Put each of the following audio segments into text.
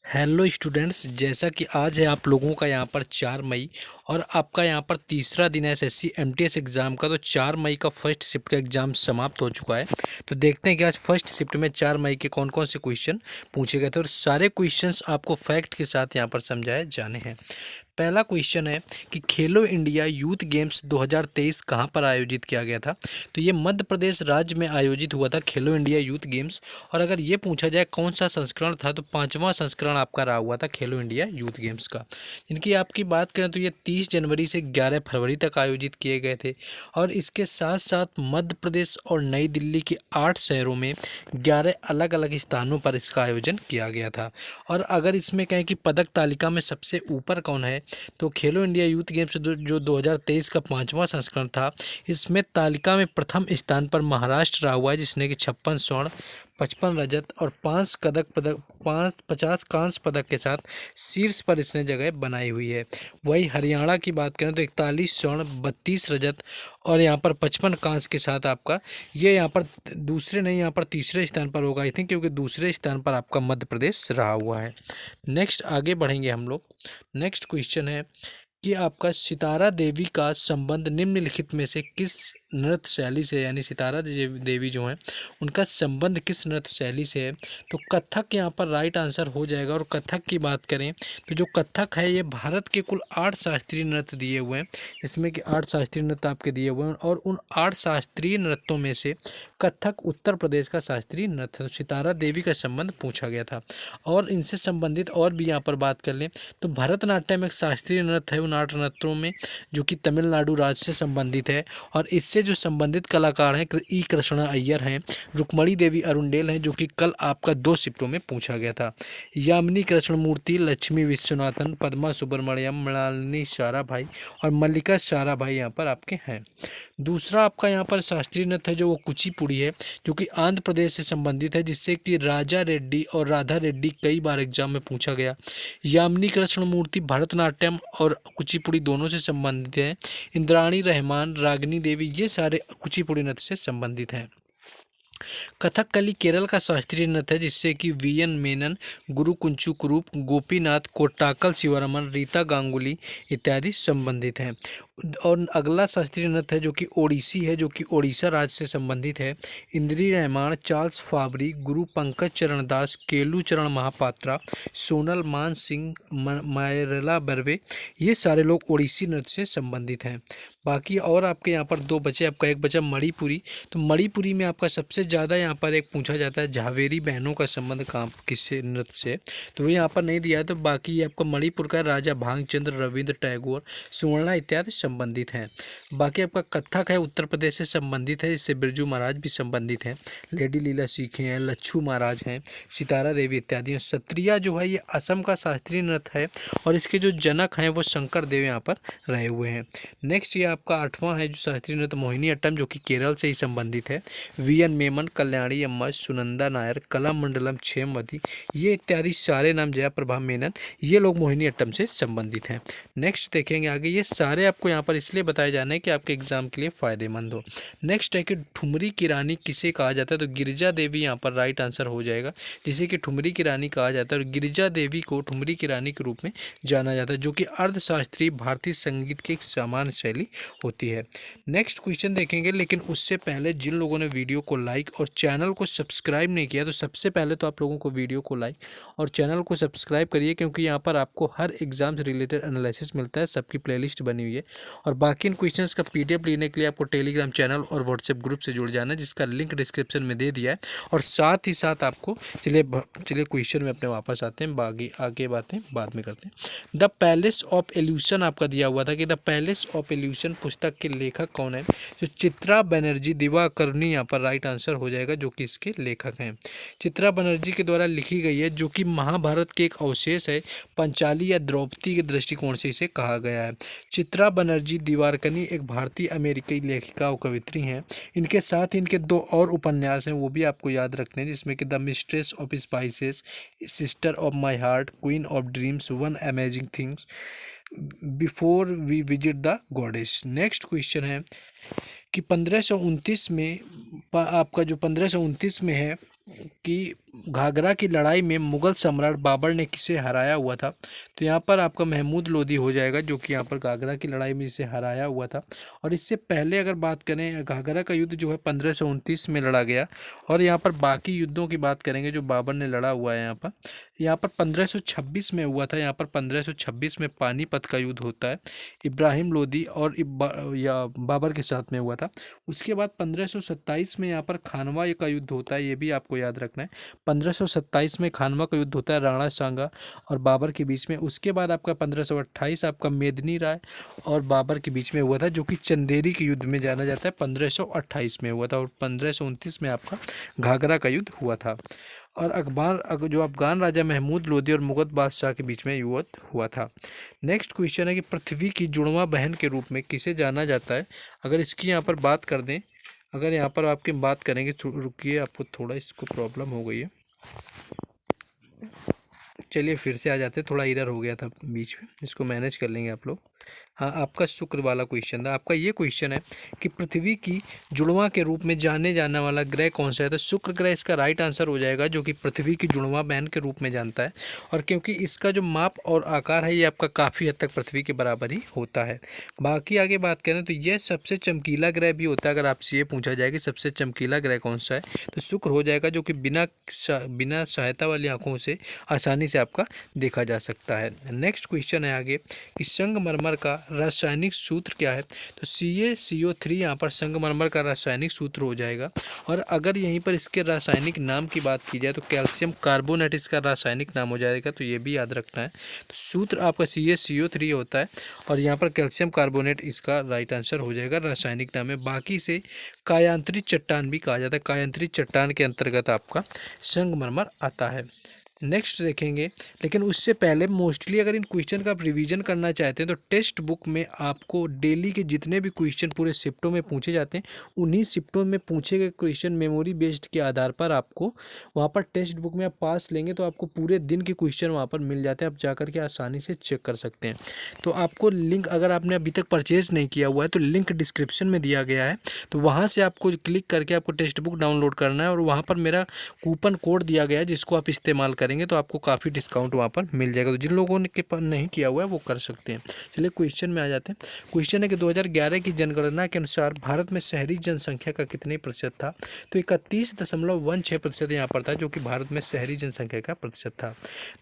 Hello students, जैसा कि आज है आप लोगों का यहाँ पर 4 मई और आपका यहाँ पर तीसरा दिन है एसएससी एमटीएस एग्ज़ाम का। तो 4 मई का फर्स्ट शिफ्ट का एग्ज़ाम समाप्त हो चुका है। तो देखते हैं कि आज फर्स्ट शिफ्ट में 4 मई के कौन कौन से क्वेश्चन पूछे गए थे और सारे क्वेश्चंस आपको फैक्ट के साथ यहाँ पर समझाए जाने हैं। पहला क्वेश्चन है कि खेलो इंडिया यूथ गेम्स 2023 कहाँ पर आयोजित किया गया था। तो ये मध्य प्रदेश राज्य में आयोजित हुआ था खेलो इंडिया यूथ गेम्स। और अगर ये पूछा जाए कौन सा संस्करण था, तो 5वां संस्करण आपका रहा हुआ था खेलो इंडिया यूथ गेम्स का। इनकी आपकी बात करें तो ये 30 जनवरी से 11 फरवरी तक आयोजित किए गए थे। और इसके साथ साथ मध्य प्रदेश और नई दिल्ली के 8 शहरों में 11 अलग अलग स्थानों पर इसका आयोजन किया गया था। और अगर इसमें कहें कि पदक तालिका में सबसे ऊपर कौन है, तो खेलो इंडिया यूथ गेम्स जो 2023 का 5वां संस्करण था, इसमें तालिका में प्रथम स्थान पर महाराष्ट्र रहा हुआ है, जिसने कि 56 स्वर्ण, 55 रजत और 50 कांस्य पदक के साथ शीर्ष पर इसने जगह बनाई हुई है। वही हरियाणा की बात करें तो 41 स्वर्ण, 32 रजत और यहाँ पर 55 कांस्य के साथ आपका ये यहाँ पर दूसरे नहीं, यहाँ पर तीसरे स्थान पर होगा आई थिंक, क्योंकि दूसरे स्थान पर आपका मध्य प्रदेश रहा हुआ है। नेक्स्ट आगे बढ़ेंगे हम लोग। नेक्स्ट क्वेश्चन है कि आपका सितारा देवी का संबंध निम्नलिखित में से किस नृत्य शैली से, यानी सितारा देवी जो हैं उनका संबंध किस नृत्य शैली से है। तो कथक यहाँ पर राइट आंसर हो जाएगा। और कथक की बात करें तो जो कथक है ये भारत के कुल 8 शास्त्रीय नृत्य दिए हुए हैं, जिसमें कि 8 शास्त्रीय नृत्य आपके दिए हुए हैं। और उन 8 शास्त्रीय नृत्यों में से कथक उत्तर प्रदेश का शास्त्रीय नृत्य, तो सितारा देवी का संबंध पूछा गया था। और इनसे संबंधित और भी यहाँ पर बात कर लें तो भरतनाट्यम एक शास्त्रीय नृत्य है उन 8 नृत्यों में, जो कि तमिलनाडु राज्य से संबंधित है। और इससे जो संबंधित कलाकार हैं ई कृष्णा अय्यर हैं, रुक्मणी देवी अरुंडेल हैं, जो कि कल आपका 2 शिफ्टों में पूछा गया था। यामिनी कृष्णमूर्ति, लक्ष्मी विश्वनाथन, पद्मा सुब्रमण्यम, मृणालिनी साराभाई और मल्लिका साराभाई यहाँ पर आपके हैं। दूसरा आपका यहाँ पर शास्त्रीय नृत्य है जो वो कुचिपुड़ी है, जो कि आंध्र प्रदेश से संबंधित है, जिससे कि राजा रेड्डी और राधा रेड्डी कई बार एग्जाम में पूछा गया। यामिनी कृष्णमूर्ति भरतनाट्यम और कुचिपुड़ी दोनों से संबंधित है। इंद्राणी रहमान, रागिनी देवी ये सारे कुचिपुड़ी नृत्य से संबंधित हैं। कथकली केरल का शास्त्रीय नृत्य है, जिससे कि वीएन मेनन, गुरु कुंचू कुरूप, गोपीनाथ, कोट्टाकल शिवरमन, रीता गांगुली इत्यादि संबंधित हैं। और अगला शास्त्रीय नृत्य है जो कि ओडिसी है, जो कि ओडिशा राज्य से संबंधित है। इंद्री रहमान, चार्ल्स फाबरी, गुरु पंकज चरण दास, केलू चरण महापात्रा, सोनल मान सिंह, मायरला बर्वे ये सारे लोग ओडिसी नृत्य से संबंधित हैं। बाकी और आपके यहाँ पर 2 बचे, आपका एक बचा मणिपुरी। तो मणिपुरी में आपका सबसे ज़्यादा यहाँ पर एक पूछा जाता है झावेरी बहनों का संबंध कहाँ किससे नृत्य से, तो वो यहाँ पर नहीं दिया है। तो बाकी आपका मणिपुर का राजा भांगचंद्र, रविंद्र टैगोर, सुवर्णा इत्यादि संबंधित हैं। बाकी आपका कथक है उत्तर प्रदेश से संबंधित है, इससे बिरजू महाराज भी संबंधित हैं, लेडी लीला सीखे हैं, लच्छू महाराज हैं, सितारा देवी इत्यादि हैं। सत्रिया जो है ये असम का शास्त्रीय नृत्य है और इसके जो जनक हैं वो शंकर देव यहाँ पर रहे हुए हैं। नेक्स्ट ये आपका 8वां है जो शास्त्रीय नृत्य मोहिनी अट्टम, जो कि केरल से ही संबंधित है। वीएन मेमन, कल्याणी अम्मा, सुनंदा नायर, कला मंडलम, क्षेमवती ये इत्यादि सारे नाम, जयाप्रभा मेनन ये लोग मोहिनी अट्टम से संबंधित हैं। नेक्स्ट देखेंगे आगे, ये सारे आपको यहाँ पर इसलिए बताए जाने हैं कि आपके एग्जाम के लिए फायदेमंद हो। नेक्स्ट है कि ठुमरी की रानी किसे कहा जाता है, तो गिरिजा देवी यहाँ पर राइट आंसर हो जाएगा, जिसे कि ठुमरी की रानी कहा जाता है। और गिरिजा देवी को ठुमरी की रानी के रूप में जाना जाता है, जो कि अर्धशास्त्रीय भारतीय संगीत की एक सामान्य शैली होती है। नेक्स्ट क्वेश्चन देखेंगे, लेकिन उससे पहले जिन लोगों ने वीडियो को लाइक और चैनल को सब्सक्राइब नहीं किया, तो सबसे पहले तो आप लोगों को वीडियो को लाइक और चैनल को सब्सक्राइब करिए, क्योंकि यहाँ पर आपको हर एग्जाम से रिलेटेड एनालिसिस मिलता है, सबकी प्लेलिस्ट बनी हुई है। और बाकी इन क्वेश्चंस का पीडीएफ लेने के लिए आपको टेलीग्राम चैनल और व्हाट्सएप ग्रुप से जुड़ जाना है, जिसका लिंक डिस्क्रिप्शन में दे दिया है। और साथ ही साथ आपको चलिए क्वेश्चन में अपने वापस आते हैं, बाकी आगे बातें बाद में करते हैं। द पैलेस ऑफ एल्यूशन आपका दिया हुआ था कि द पैलेस ऑफ एल्यूशन पुस्तक के लेखक कौन है, जो चित्रा बनर्जी दिवाकरनी यहाँ पर राइट आंसर हो जाएगा, जो कि इसके लेखक हैं। चित्रा बनर्जी के द्वारा लिखी गई है, जो कि महाभारत के एक अवशेष है, पंचाली या द्रौपदी के दृष्टिकोण से इसे कहा गया है। चित्रा बनर्जी दिवाकरनी एक भारतीय अमेरिकी लेखिका और कवित्री हैं। इनके साथ इनके 2 और उपन्यास हैं, वो भी आपको याद रखने हैं, जिसमें कि the mistress of spices, sister of my heart, queen of dreams, one amazing things, before we visit the goddess. Next question है कि 1529 में आपका जो 1529 में है कि घाघरा की लड़ाई में मुगल सम्राट बाबर ने किसे हराया हुआ था। तो यहाँ पर आपका महमूद लोदी हो जाएगा, जो कि यहाँ पर घाघरा की लड़ाई में इसे हराया हुआ था। और इससे पहले अगर बात करें, घाघरा का युद्ध जो है 1529 में लड़ा गया। और यहाँ पर बाकी युद्धों की बात करेंगे जो बाबर ने लड़ा हुआ है यहाँ पर 1526 में हुआ था। यहाँ पर 1526 में पानीपत का युद्ध होता है, इब्राहिम लोदी और या बाबर के साथ में हुआ था। उसके बाद 1527 में यहाँ पर खानवा का युद्ध होता है, ये भी आपको याद रखना है। 1527 में खानवा का युद्ध होता है राणा सांगा और बाबर के बीच में। उसके बाद आपका 1528 आपका मेदिनी राय और बाबर के बीच में हुआ था, जो कि चंदेरी के युद्ध में जाना जाता है, 1528 में हुआ था। और 1529 में आपका घाघरा का युद्ध हुआ था। और जो अफगान राजा महमूद लोदी और मुगल बादशाह के बीच में युद्ध हुआ था। नेक्स्ट क्वेश्चन है कि पृथ्वी की जुड़वां बहन के रूप में किसे जाना जाता है। अगर इसकी यहाँ पर बात कर दें, अगर यहाँ पर आपकी बात करेंगे, रुकिए आपको थोड़ा इसको प्रॉब्लम हो गई है, चलिए फिर से आ जाते हैं, थोड़ा एरर हो गया था बीच में, इसको मैनेज कर लेंगे आप लोग। हाँ, आपका शुक्र वाला क्वेश्चन था। आपका ये क्वेश्चन है कि पृथ्वी की जुड़वां के रूप में जाने जाने वाला ग्रह कौन सा है। तो शुक्र ग्रह इसका राइट आंसर हो जाएगा, जो कि पृथ्वी की जुड़वां बहन के रूप में जानता है। और क्योंकि इसका जो माप और आकार है ये आपका काफ़ी हद तक पृथ्वी के बराबर ही होता है। बाकी आगे बात करें तो यह सबसे चमकीला ग्रह भी होता है। अगर आपसे ये पूछा जाए कि सबसे चमकीला ग्रह कौन सा है, तो शुक्र हो जाएगा, जो कि बिना सहायता वाली आंखों से आसानी से आपका देखा जा सकता है। नेक्स्ट क्वेश्चन है आगे कि संगमरमर का रासायनिक सूत्र क्या है। तो CaCO3 यहाँ पर संगमरमर का रासायनिक सूत्र हो जाएगा। और अगर यहीं पर इसके रासायनिक नाम की बात की जाए तो कैल्शियम कार्बोनेट इसका रासायनिक नाम हो जाएगा, तो ये भी याद रखना है। तो सूत्र आपका CaCO3 होता है और यहाँ पर कैल्शियम कार्बोनेट इसका राइट आंसर हो जाएगा, रासायनिक नाम है। बाकी से कायांतरित चट्टान भी कहा जाता है, कायांतरित चट्टान के अंतर्गत आपका संगमरमर आता है। नेक्स्ट देखेंगे, लेकिन उससे पहले मोस्टली अगर इन क्वेश्चन का आप रिवीजन करना चाहते हैं तो टेक्स्ट बुक में आपको डेली के जितने भी क्वेश्चन पूरे शिफ्टों में पूछे जाते हैं, उन्हीं शिफ्टों में पूछे गए क्वेश्चन मेमोरी बेस्ड के आधार पर आपको वहाँ पर टेक्स्ट बुक में आप पास लेंगे तो आपको पूरे दिन के क्वेश्चन वहाँ पर मिल जाते हैं, आप जाकर के आसानी से चेक कर सकते हैं। तो आपको लिंक, अगर आपने अभी तक परचेज नहीं किया हुआ है तो लिंक डिस्क्रिप्शन में दिया गया है, तो वहाँ से आपको क्लिक करके आपको टेक्स्ट बुक डाउनलोड करना है। और वहाँ पर मेरा कूपन कोड दिया गया है, जिसको आप इस्तेमाल करेंगे तो आपको काफ़ी डिस्काउंट वहाँ पर मिल जाएगा। तो जिन लोगों ने नहीं किया हुआ है वो कर सकते हैं। चलिए क्वेश्चन में आ जाते हैं। क्वेश्चन है कि 2011 की जनगणना के अनुसार भारत में शहरी जनसंख्या का कितने प्रतिशत था। तो 31.16% यहाँ पर था, जो कि भारत में शहरी जनसंख्या का प्रतिशत था।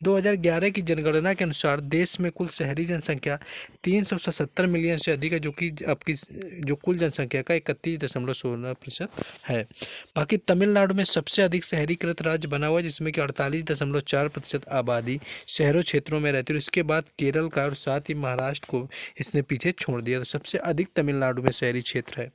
2011 की जनगणना के अनुसार देश में कुल शहरी जनसंख्या 377 मिलियन से अधिक है, जो कि आपकी जो कुल जनसंख्या का 31.16% है। बाकी तमिलनाडु में सबसे अधिक शहरीकृत राज्य बना हुआ है, जिसमें कि 48.4% आबादी शहरों क्षेत्रों में रहती है। और इसके बाद केरल का और साथ ही महाराष्ट्र को इसने पीछे छोड़ दिया। तो सबसे अधिक तमिलनाडु में शहरी क्षेत्र है।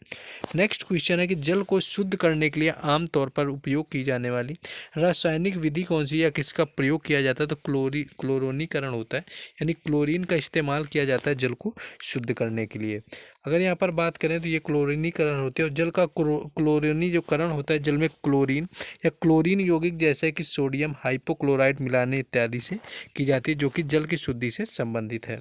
नेक्स्ट क्वेश्चन है कि जल को शुद्ध करने के लिए आमतौर पर उपयोग की जाने वाली रासायनिक विधि कौन सी है या किसका प्रयोग किया जाता है। तो क्लोरीनीकरण होता है, यानी क्लोरीन का इस्तेमाल किया जाता है जल को शुद्ध करने के लिए। अगर यहाँ पर बात करें तो ये क्लोरीनीकरण होती है। और जल का क्लोरीनी जो करण होता है, जल में क्लोरीन या क्लोरीन यौगिक जैसे कि सोडियम हाइपोक्लोराइड मिलाने इत्यादि से की जाती है, जो कि जल की शुद्धि से संबंधित है।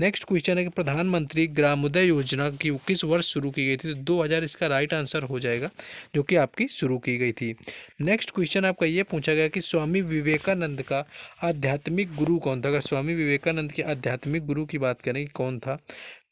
नेक्स्ट क्वेश्चन है कि प्रधानमंत्री ग्रामोदय योजना की किस वर्ष शुरू की गई थी। तो 2000 इसका राइट आंसर हो जाएगा, जो कि आपकी शुरू की गई थी। नेक्स्ट क्वेश्चन आपका ये पूछा गया कि स्वामी विवेकानंद का आध्यात्मिक गुरु कौन था। अगर स्वामी विवेकानंद के आध्यात्मिक गुरु की बात करें कौन था,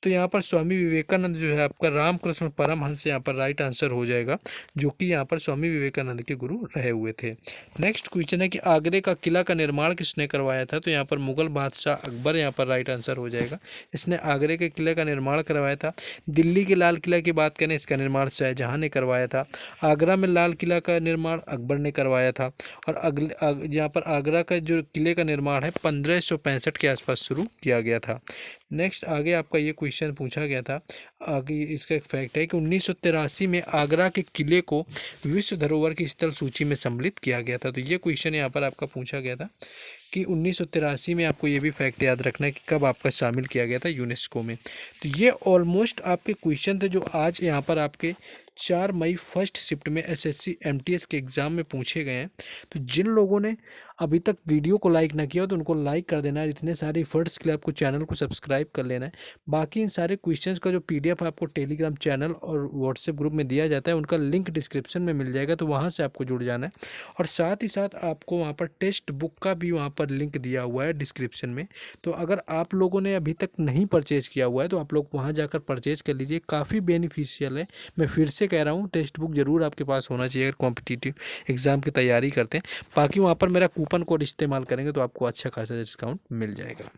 तो यहाँ पर स्वामी विवेकानंद जो है आपका रामकृष्ण परमहंस यहाँ पर राइट आंसर हो जाएगा, जो कि यहाँ पर स्वामी विवेकानंद के गुरु रहे हुए थे। नेक्स्ट क्वेश्चन है कि आगरे का किला का निर्माण किसने करवाया था। तो यहाँ पर मुगल बादशाह अकबर यहाँ पर राइट आंसर हो जाएगा, इसने आगरे के किले का निर्माण करवाया था। दिल्ली के लाल किला की बात करें, इसका निर्माण शाहजहां ने करवाया था। आगरा में लाल किला का निर्माण अकबर ने करवाया था। और यहाँ पर आगरा का जो किले का निर्माण है 1565 के आसपास शुरू किया गया था। नेक्स्ट आगे आपका ये क्वेश्चन पूछा गया था, आगे इसका एक फैक्ट है कि 1983 में आगरा के किले को विश्व धरोहर की स्थल सूची में सम्मिलित किया गया था। तो ये क्वेश्चन यहाँ पर आपका पूछा गया था कि 1983 में, आपको ये भी फैक्ट याद रखना है कि कब आपका शामिल किया गया था यूनेस्को में। तो ये ऑलमोस्ट आपके क्वेश्चन थे जो आज यहाँ पर आपके 4 मई फर्स्ट शिफ्ट में एसएससी एमटीएस के एग्ज़ाम में पूछे गए हैं। तो जिन लोगों ने अभी तक वीडियो को लाइक ना किया हो तो उनको लाइक कर देना है। इतने सारे एफर्ट्स के लिए आपको चैनल को सब्सक्राइब कर लेना है। बाकी इन सारे क्वेश्चंस का जो पीडीएफ आपको टेलीग्राम चैनल और व्हाट्सएप ग्रुप में दिया जाता है, उनका लिंक डिस्क्रिप्शन में मिल जाएगा, तो वहाँ से आपको जुड़ जाना है। और साथ ही साथ आपको वहाँ पर टेक्स्ट बुक का भी वहाँ पर लिंक दिया हुआ है डिस्क्रिप्शन में। तो अगर आप लोगों ने अभी तक नहीं परचेज़ किया हुआ है तो आप लोग वहाँ जाकर परचेज़ कर लीजिए, काफ़ी बेनिफिशियल है। मैं फिर से कह रहा हूँ, टेक्स्ट बुक ज़रूर आपके पास होना चाहिए अगर कॉम्पिटिटिव एग्ज़ाम की तैयारी करते हैं। बाकी वहाँ पर मेरा कूपन कोड इस्तेमाल करेंगे तो आपको अच्छा खासा डिस्काउंट मिल जाएगा।